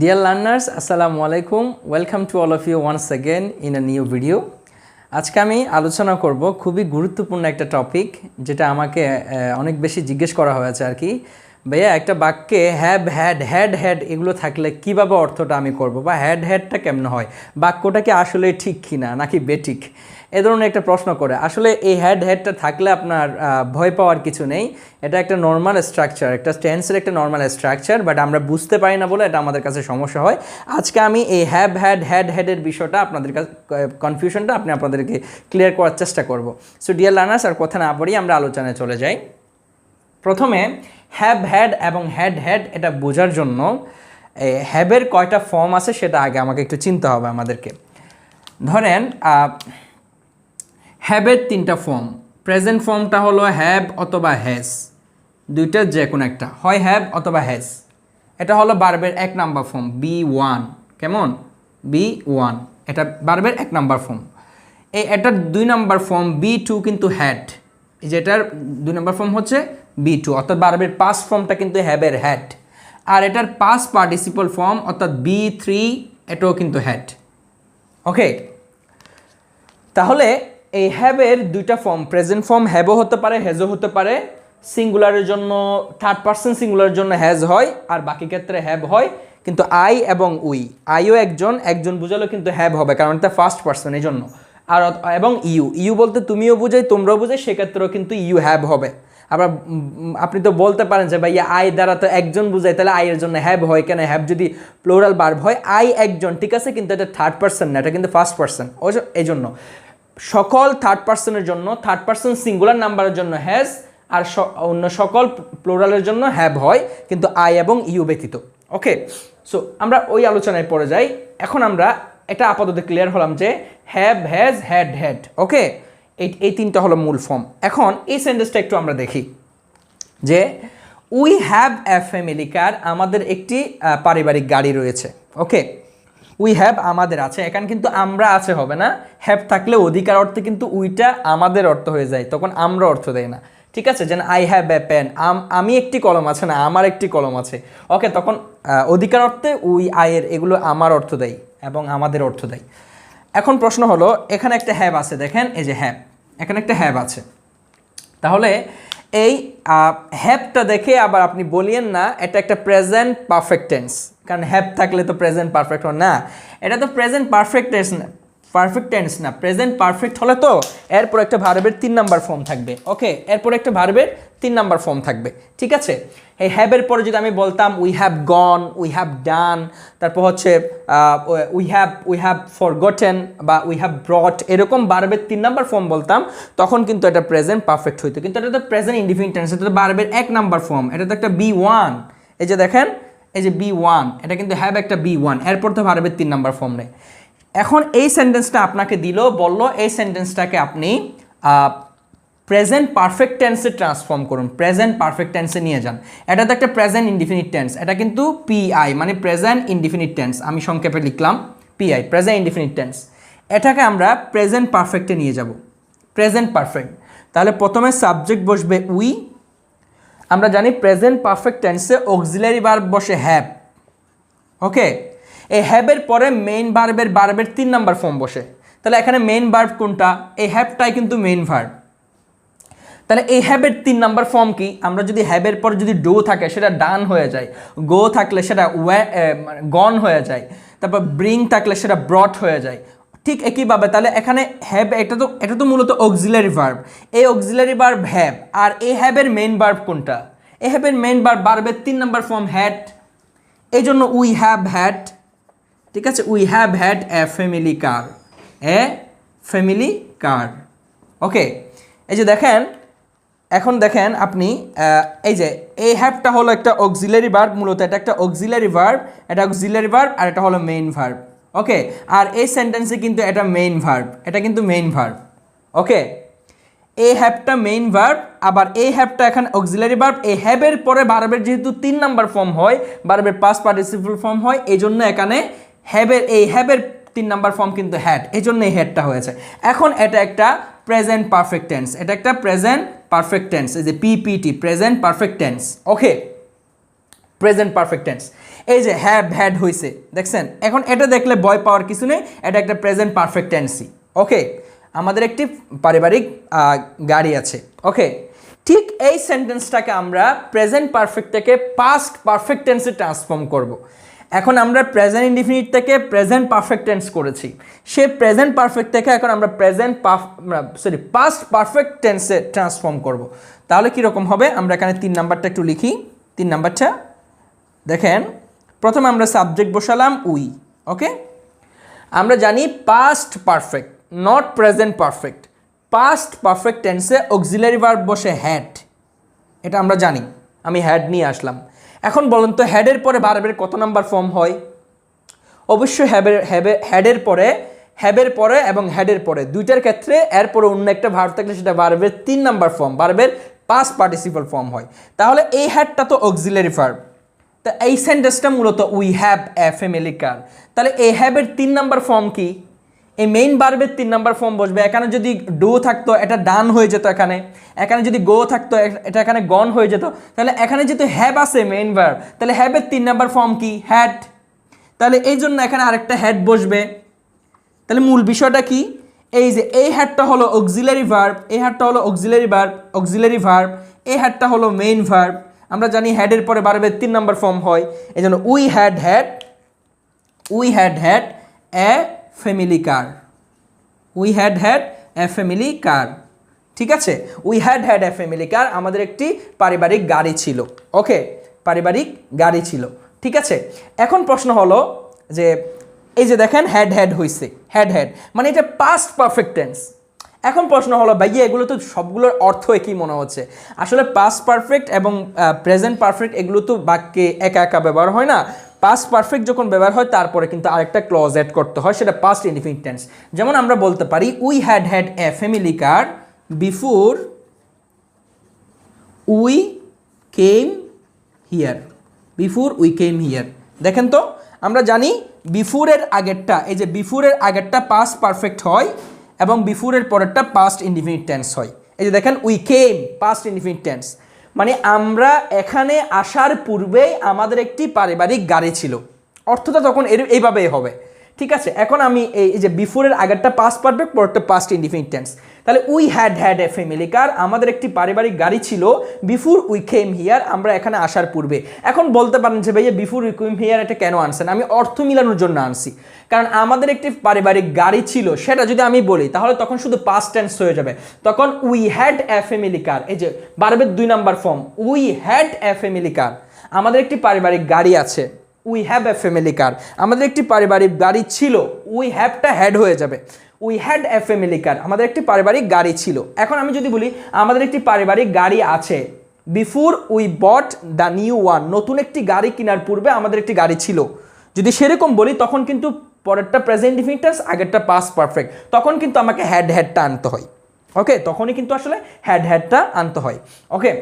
Dear learners, Assalamu alaikum. Welcome to all of you once again in a new video. আজকে আমি আলোচনা করব খুবই গুরুত্বপূর্ণ একটা টপিক যেটা আমাকে অনেক বেশি জিজ্ঞেস করা হয়েছে আর কি ভাইয়া একটা বাক্যে হ্যাভ হ্যাড এগুলো থাকলে কিভাবে অর্থটা আমি করব বা হ্যাডটা কেমন হয় বাক্যটা কি আসলে ঠিক কিনা নাকি বেঠিক এই ধরনের একটা প্রশ্ন করে আসলে এই হ্যাডটা থাকলে আপনার ভয় পাওয়ার কিছু নেই এটা একটা নর্মাল স্ট্রাকচার একটা টেন্সের একটা নর্মাল স্ট্রাকচার বাট আমরা বুঝতে পারি না বলে এটা আমাদের কাছে সমস্যা হয় আজকে আমি এই হ্যাডের বিষয়টা আপনাদের কাছে কনফিউশনটা আপনাদেরকে ক্লিয়ার করার চেষ্টা করব সো ডিয়ার লার্নার্স আর কথা না বলি আমরা আলোচনায় চলে যাই প্রথমে হ্যাড এবং হ্যাড এটা বোঝার জন্য হ্যাবের কয়টা ফর্ম আছে সেটা আগে আমাকে একটু চিনতে হবে আমাদেরকে ধরেন হ্যাবের তিনটা ফর্ম প্রেজেন্ট ফর্মটা হলো হ্যাভ অথবা হ্যাজ দুইটার যে কোনো একটা হয় হ্যাভ অথবা হ্যাজ এটা হলো ভার্বের এক নাম্বার ফর্ম B1 কেমন B1 এটা ভার্বের এক নাম্বার ফর্ম এটার দুই নাম্বার ফর্ম B2 কিন্তু হ্যাড যেটার দুই নাম্বার ফর্ম হচ্ছে B2 অর্থাৎ ভার্বের পাস্ট ফর্মটা কিন্তু হ্যাবের হ্যাড আর এটার পাস্ট পার্টিসিপল ফর্ম অর্থাৎ B3 এটাও কিন্তু হ্যাড ওকে তাহলে এই হ্যাবের দুইটা ফর্ম প্রেজেন্ট ফর্ম হ্যাভও হতে পারে হ্যাজও হতে পারে সিঙ্গুলারের জন্য থার্ড পারসন সিঙ্গুলারের জন্য হ্যাজ হয় আর বাকি ক্ষেত্রে হ্যাভ হয় কিন্তু আই এবং উই আইও একজন বুঝালো কিন্তু হ্যাভ হবে কারণ এটা ফার্স্ট পারসন এই জন্য আর এবং ইউ বলতে তুমিও বুঝাই তোমরাও বুঝাই সেক্ষেত্রেও কিন্তু ইউ হ্যাভ হবে আবার আপনি তো বলতে পারেন যে ভাইয়া আই দ্বারা তো একজন বুঝাই তাহলে আই এর জন্য হ্যাভ হয় কেন হ্যাভ যদি প্লোরাল ভার্ব হয় আই একজন ঠিক আছে কিন্তু এটা থার্ড পারসন না এটা কিন্তু ফার্স্ট পারসন এই জন্য সকল থার্ড পারসনের জন্য থার্ড পারসন সিঙ্গুলার নাম্বারের জন্য হ্যাজ আর অন্য সকল প্লোরালের জন্য হ্যাভ হয় কিন্তু আই এবং ইউ ব্যতীত ওকে সো আমরা ওই আলোচনায় পড়ে যাই এখন আমরা এটা আপাতত ক্লিয়ার হলাম যে হ্যাভ হ্যাজ হ্যাড ওকে এই তিনটা হলো মূল ফর্ম এখন এই সেন্টেন্সটা একটু আমরা দেখি যে উই হ্যাভ এ ফ্যামিলি কার আমাদের একটি পারিবারিক গাড়ি রয়েছে ওকে উই হ্যাভ আমাদের আছে এখানে কিন্তু আমরা আছে হবে না হ্যাভ থাকলে অধিকার অর্থে কিন্তু উইটা আমাদের অর্থ হয়ে যায় তখন আমরা অর্থ দেয় না ঠিক আছে যেন আই হ্যাভ এ পেন আমি একটি কলম আছে না আমার একটি কলম আছে ওকে তখন অধিকার অর্থে উই আয়ের এগুলো আমার অর্থ দেয় এবং আমাদের অর্থ দেয় এখন প্রশ্ন হলো এখানে একটা হ্যাভ আছে দেখেন এই যে হ্যাভ এখানে একটা হ্যাভ আছে তাহলে এই হ্যাভটা দেখে আবার আপনি বলিয়েন না এটা একটা প্রেজেন্ট পারফেক্ট টেন্স কারণ হ্যাভ থাকলে তো প্রেজেন্ট পারফেক্ট হয় না এটা তো প্রেজেন্ট পারফেক্ট টেন্স না প্রেজেন্ট পারফেক্ট হলে তো এরপর একটা ভার্বের 3 নাম্বার ফর্ম থাকবে ওকে এরপর একটা ভার্বের 3 নাম্বার ফর্ম থাকবে ঠিক আছে এই হ্যাভের পরে যদি আমি বলতাম we have gone we have done তারপর হচ্ছে উই হ্যাভ ফরগটেন বা উই হ্যাভ ব্রট এরকম ভার্বের 3 নাম্বার ফর্ম বলতাম তখন কিন্তু এটা প্রেজেন্ট পারফেক্ট হইতো কিন্তু এটা তো প্রেজেন্ট ইনডিফিনিট টেন্স এটা তো ভার্বের 1 নাম্বার ফর্ম এটা তো একটা B1 এই যে দেখেন এই যে B1 এটা কিন্তু হ্যাভ একটা B1 এরপর তো ভার্বের 3 নাম্বার ফর্ম নেই এখন এই সেন্টেন্সটা আপনাকে বলল এই সেন্টেন্সটাকে আপনি প্রেজেন্ট পারফেক্ট টেন্সে ট্রান্সফর্ম করুন প্রেজেন্ট পারফেক্ট টেন্সে নিয়ে যান এটা তো একটা প্রেজেন্ট ইনডিফিনিট টেন্স এটা কিন্তু পিআই মানে প্রেজেন্ট ইনডিফিনিট টেন্স আমি সংক্ষেপে লিখলাম পিআই প্রেজেন্ট ইনডিফিনিট টেন্স এটাকে আমরা প্রেজেন্ট পারফেক্টে নিয়ে যাব প্রেজেন্ট পারফেক্ট তাহলে প্রথমে সাবজেক্ট বসবে উই আমরা জানি প্রেজেন্ট পারফেক্ট টেন্সে অক্সিলারি ভার্ব বসে হ্যাভ ওকে এই হ্যাভের পরে মেইন ভার্বের 3 নাম্বার ফর্ম বসে তাহলে এখানে মেইন ভার্ব কোনটা এই হ্যাভটাই কিন্তু মেইন ভার্ব তাহলে এই হ্যাভের 3 নাম্বার ফর্ম কি আমরা যদি হ্যাভের পর যদি ডো থাকে সেটা ডান হয়ে যায় গো থাকলে সেটা গন হয়ে যায় তারপর ব্রিং থাকলে সেটা ব্রট হয়ে যায় ঠিক একইভাবে তাহলে এখানে হ্যাভ এটা তো মূলত অক্সিলারি ভার্ব এই অক্সিলারি ভার্ব হ্যাভ আর এই হ্যাভের মেইন ভার্ব কোনটা এই হ্যাভের মেইন ভার্বের 3 নাম্বার ফর্ম হ্যাড এই জন্য উই হ্যাভ হ্যাড ঠিক আছে we have had a family car okay এই যে দেখেন এখন দেখেন আপনি এই যে এই হ্যাভটা হলো একটা অক্সিলারি ভার্ব মূলত এটা একটা অক্সিলারি ভার্ব আর এটা হলো মেইন ভার্ব ওকে আর এই সেন্টেন্সে কিন্তু এটা মেইন ভার্ব এটা কিন্তু মেইন ভার্ব ওকে এই হ্যাভটা মেইন ভার্ব আবার এই হ্যাভটা এখানে অক্সিলারি ভার্ব এই হ্যাভের পরে ভার্বের যেহেতু 3 নাম্বার ফর্ম হয় ভার্বের পাস্ট পার্টিসিপল ফর্ম হয় এই জন্য এখানে হ্যাভের 3 নাম্বার ফর্ম কিন্তু হ্যাড এই জন্য এই হ্যাডটা হয়েছে এখন এটা একটা প্রেজেন্ট পারফেক্ট টেন্স এটা একটা প্রেজেন্ট পারফেক্ট টেন্স এই যে PPT present perfect tense okay present perfect tense এই যে হ্যাভ হ্যাড হয়েছে, দেখছেন? এখন এটা দেখলে ভয় পাওয়ার কিছু নেই, এটা একটা প্রেজেন্ট পারফেক্ট টেন্সই। ওকে, আমাদের একটি পারিবারিক গাড়ি আছে। ওকে, ঠিক এই সেন্টেন্সটাকে আমরা প্রেজেন্ট পারফেক্ট থেকে পাস্ট পারফেক্ট টেন্সে ট্রান্সফর্ম করব। এখন আমরা প্রেজেন্ট ইনডিফিনিট থেকে প্রেজেন্ট পারফেক্ট টেন্স করেছি, সে প্রেজেন্ট পারফেক্ট থেকে এখন আমরা পাস্ট পারফেক্ট টেন্সে ট্রান্সফর্ম করব। তাহলে কীরকম হবে? আমরা এখানে 3 নাম্বারটা একটু লিখি। 3 নাম্বারটা দেখেন, প্রথমে আমরা সাবজেক্ট বসালাম উই। ওকে, আমরা জানি past perfect, not present perfect. Past perfect টেন্সে অক্সিলারি ভার্ব বসে হ্যাড, এটা আমরা জানি। আমি হ্যাড নিয়ে আসলাম। এখন বলুন তো হ্যাডের পরে ভার্বের কত নাম্বার ফর্ম হয়? অবশ্যই হ্যাডের পরে এবং হেডের পরে দুইটার ক্ষেত্রে এরপরে অন্য একটা ভার্ব থাকলে সেটা ভার্বের 3 নাম্বার ফর্ম, ভার্বের পাস্ট পার্টিসিপল ফর্ম হয়। তাহলে এই হ্যাডটা তো অক্সিলারি ভার্ব, তা এই সেন্টেন্সটা মূলত উই হ্যাভ এ ফ্যামিলি কার। তাহলে এই হ্যাভের 3 নাম্বার ফর্ম কি? এই মেইন ভার্বের 3 নাম্বার ফর্ম বসবে। এখানে যদি ডু থাকতো এটা ডান হয়ে যেত, এখানে যদি গো থাকতো এটা এখানে গন হয়ে যেত। তাহলে এখানে যেহেতু হ্যাভ আছে মেইন ভার্ব, তাহলে হ্যাভের 3 নাম্বার ফর্ম কি? হ্যাড। তাহলে এই জন্য এখানে আরেকটা হ্যাড বসবে। তাহলে মূল বিষয়টা কি? এই যে এই হ্যাডটা হলো অক্সিলারি ভার্ব, এই হ্যাডটা হলো অক্সিলারি ভার্ব, এই হ্যাডটা হলো মেইন ভার্ব। আমরা জানি হ্যাডের পরে ভার্বের 3 নাম্বার ফর্ম হয়, এই জন্য we had a family car. We had a family কার, ঠিক আছে? উই হ্যাড এ ফ্যামিলি কার, আমাদের একটি পারিবারিক গাড়ি ছিল। ওকে, পারিবারিক গাড়ি ছিল, ঠিক আছে? এখন প্রশ্ন হলো যে এই যে দেখেন হ্যাড হয়েছে, হ্যাড মানে এটা পাস্ট পারফেক্ট টেন্স। এখন প্রশ্ন হলো ভাইয়া এগুলো তো সবগুলোর অর্থ একই মনে হচ্ছে। আসলে পাস্ট পারফেক্ট এবং প্রেজেন্ট পারফেক্ট এগুলো তো বাক্যে একা একা ব্যবহার হয় না। পাস্ট পারফেক্ট যখন ব্যবহার হয় তারপরে কিন্তু আরেকটা ক্লজ অ্যাড করতে হয়, সেটা পাস্ট ইনডিফিনিট টেন্স। যেমন আমরা বলতে পারি we had a family car before we came here. দেখেন তো, আমরা জানি বিফোরের আগেরটা, এই যে বিফোরের আগেরটা পাস্ট পারফেক্ট হয় এবং বিফোরের পরেরটা পাস্ট ইনডিফিনিট টেন্স হয়। এই যে দেখেন we came, past indefinite tense, মানে আমরা এখানে আসার পূর্বেই আমাদের একটি পারিবারিক গাড়ি ছিল। অর্থটা তখন এইভাবেই হবে, ঠিক আছে? এখন আমি এই যে বিফোরের আগেরটা পাস্ট পারফেক্ট, পরেরটা পাস্ট ইনডিফিনিট টেন্স। তাহলে উই হ্যাড এ ফ্যামিলি কার, আমাদের একটি পারিবারিক গাড়ি ছিল বিফোর উই কেম হিয়ার, আমরা এখানে আসার পূর্বে। এখন বলতে পারেন যে ভাইয়া বিফোর উই কেম হিয়ার এটা কেন আনছেন? আমি অর্থ মিলানোর জন্য আনছি, কারণ আমাদের একটি পারিবারিক গাড়ি ছিল সেটা যদি আমি বলি তাহলে তখন শুধু পাস্ট টেন্স হয়ে যাবে। তখন উই হ্যাড এ ফ্যামিলি কার, এই যে ভার্বের 2 number form we had a family কার, আমাদের একটি পারিবারিক গাড়ি আছে। উই হ্যাভ এ ফ্যামিলি কার, আমাদের একটি পারিবারিক গাড়ি ছিল, উই হ্যাভটা হ্যাড হয়ে যাবে। উই হ্যাড এ ফ্যামিলি কার, আমাদের একটি পারিবারিক গাড়ি ছিল। এখন আমি যদি বলি আমাদের একটি পারিবারিক গাড়ি আছে before we bot the new one, নতুন একটি গাড়ি কেনার পূর্বে আমাদের একটি গাড়ি ছিল, যদি সেরকম বলি তখন কিন্তু পরেরটা প্রেজেন্ট ইনডিফিনিট টেন্স, আগেরটা পাস্ট পারফেক্ট, তখন কিন্তু আমাকে হ্যাডটা আনতে হয়। ওকে, তখনই কিন্তু আসলে হ্যাডটা আনতে হয়। ওকে,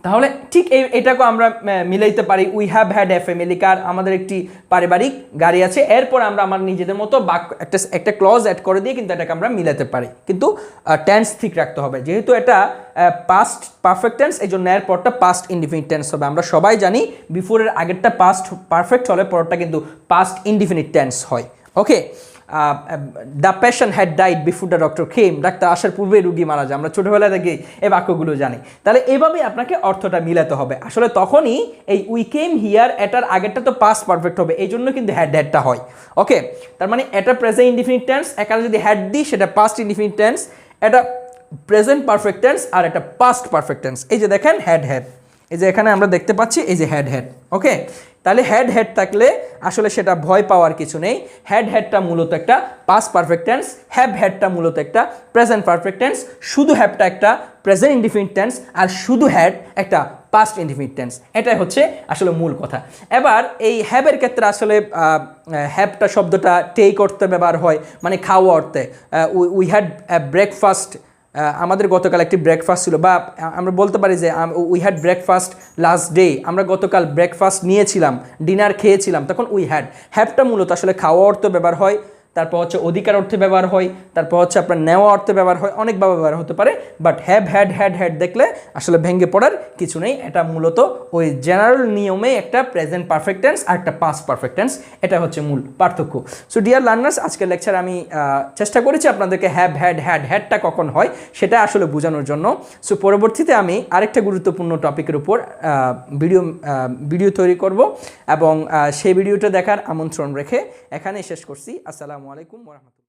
তাহলে ঠিক এটাকে আমরা মিলাইতে পারি। We have had a family কার, আমাদের একটি পারিবারিক গাড়ি আছে, এরপর আমরা আমার নিজেদের মতো একটা ক্লজ অ্যাড করে দিয়ে কিন্তু এটাকে আমরা মিলাতে পারি, কিন্তু টেন্স ঠিক রাখতে হবে। যেহেতু এটা পাস্ট পারফেক্ট টেন্স, এই জন্য এরপরটা পাস্ট ইনডিফিনিট টেন্স হবে। আমরা সবাই জানি বিফোরের আগেরটা পাস্ট পারফেক্ট হলে পরটা কিন্তু পাস্ট ইনডিফিনিট টেন্স হয়। Okay, the patient had died before the doctor came, ডাক্তার আসার পূর্বেই রুগী মারা যায়, আমরা ছোটোবেলা থেকে এই বাক্যগুলো জানি। তাহলে এভাবেই আপনাকে অর্থটা মিলাতে হবে। আসলে তখনই এই উই কেম হিয়ার এটার আগেরটা তো পাস্ট পারফেক্ট হবে, এই জন্য কিন্তু হ্যাডটা হয়। ওকে, তার মানে এটা প্রেজেন্ট ইনডিফিনিট টেন্স, এখানে যদি হ্যাড দিই সেটা পাস্ট ইনডিফিনিট টেন্স, এটা প্রেজেন্ট পারফেক্ট টেন্স আর এটা পাস্ট পারফেক্ট টেন্স। এই যে দেখেন হ্যাড, এই যে এখানে আমরা দেখতে পাচ্ছি এই যে হ্যাড। ওকে, তাহলে হ্যাড থাকলে আসলে সেটা ভয় পাওয়ার কিছু নেই। হ্যাডটা মূলত একটা পাস্ট পারফেক্ট টেন্স, হ্যাডটা মূলত একটা প্রেজেন্ট পারফেক্ট টেন্স, শুধু হ্যাভটা একটা প্রেজেন্ট ইনডিফিনিট টেন্স আর শুধু হ্যাড একটা পাস্ট ইনডিফিনিট টেন্স। এটাই হচ্ছে আসলে মূল কথা। এবার এই হ্যাভের ক্ষেত্রে আসলে হ্যাভটা শব্দটা টেক অর্থে ব্যবহার হয়, মানে খাওয়া অর্থে। উই হ্যাড ব্রেকফাস্ট, আমাদের গতকাল একটি ব্রেকফাস্ট ছিল, বা আমরা বলতে পারি যে we had breakfast last day, আমরা গতকাল ব্রেকফাস্ট নিয়েছিলাম, ডিনার খেয়েছিলাম, তখন উই হ্যাডটা মূলত আসলে খাওয়া অর্থ ব্যবহার হয়, তারপর হচ্ছে অধিকার অর্থে ব্যবহার হয়, তারপর হচ্ছে আপনার নেওয়া অর্থে ব্যবহার হয়, অনেকভাবে ব্যবহার হতে পারে। বাট হ্যাভ হ্যাড দেখলে আসলে ভেঙে পড়ার কিছু নেই, এটা মূলত ওই জেনারেল নিয়মে একটা প্রেজেন্ট পারফেক্ট টেন্স আর একটা পাস্ট পারফেক্ট টেন্স, এটা হচ্ছে মূল পার্থক্য। সো ডিয়ার লার্নার্স, আজকের লেকচার আমি চেষ্টা করেছি আপনাদেরকে হ্যাভ হ্যাডটা কখন হয় সেটা আসলে বোঝানোর জন্য। সো পরবর্তীতে আমি আরেকটা গুরুত্বপূর্ণ টপিকের উপর ভিডিও তৈরি করব এবং সেই ভিডিওটা দেখার আমন্ত্রণ রেখে এখানেই শেষ করছি। আসসালামু আলাইকুম ওয়া রাহমাতুল্লাহ।